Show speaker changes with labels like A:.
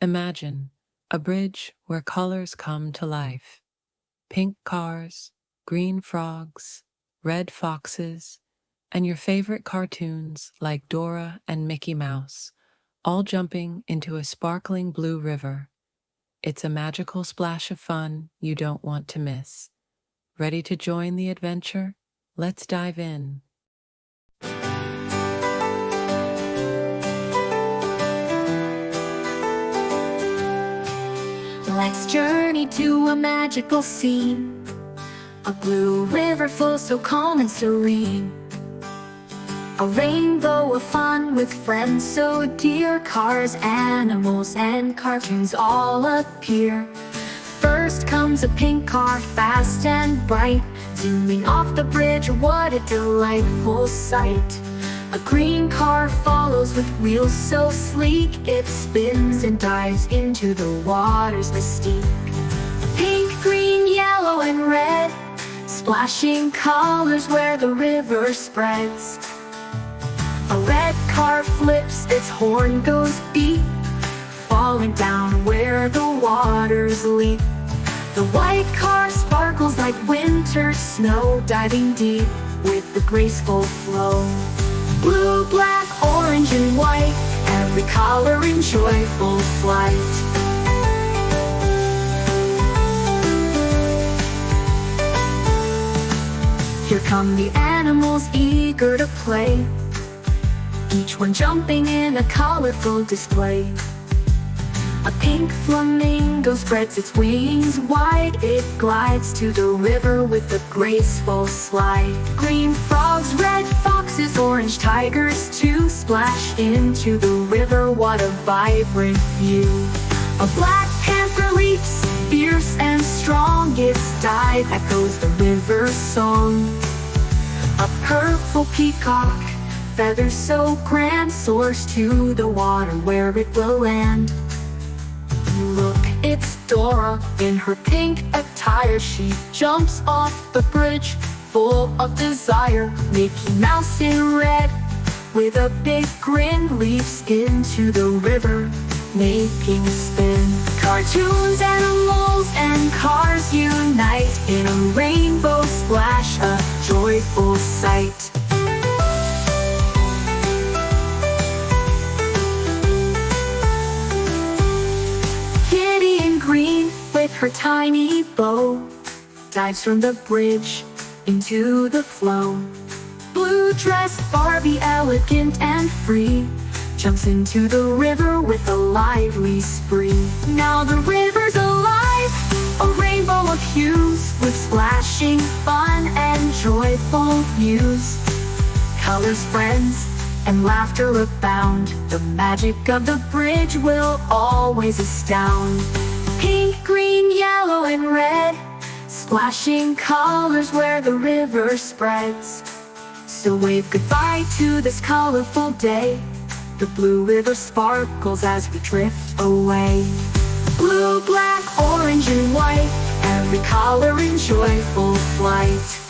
A: Imagine a bridge where colors come to life. Pink cars, green frogs, red foxes, and your favorite cartoons like Dora and Mickey Mouse, all jumping into a sparkling blue river. It's a magical splash of fun you don't want to miss. Ready to join the adventure? Let's dive in.
B: Let's journey to a magical scene. A blue river flows so calm and serene. A rainbow of fun with friends so dear. Cars, animals, and cartoons all appear. First comes a pink car, fast and bright, zooming off the bridge, what a delightful sight. A green car follows with wheels so sleek, it spins and dives into the waters mystique. Pink, green, yellow, and red, splashing colors where the river spreads. A red car flips, its horn goes beep, falling down where the waters leap. The white car sparkles like winter snow, diving deep with the graceful flow. Blue, black, orange, and white, every color in joyful flight. Here come the animals eager to play, each one jumping in a colorful display. A pink flamingo spreads its wings wide, it glides to the river with a graceful slide. Green frogs, red foxes, orange tigers too, splash into the river, what a vibrant view. A black panther leaps, fierce and strong, its dive echoes the river's song. A purple peacock, feathers so grand, soars to the water where it will land. Look, it's Dora in her pink attire. She jumps off the bridge, full of desire. Mickey Mouse in red, with a big grin, leaps into the river, making a spin. Cartoons, animals, and cars unite in a rainbow splash, a joyful sight. Green, with her tiny bow, dives from the bridge into the flow. Blue dress Barbie, elegant and free, jumps into the river with a lively spree. Now the river's alive, a rainbow of hues, with splashing fun and joyful views. Colors, friends, and laughter abound. The magic of the bridge will always astound. Pink, green, yellow, and red, splashing colors where the river spreads. So wave goodbye to this colorful day. The blue river sparkles as we drift away. Blue, black, orange, and white, every color in joyful flight.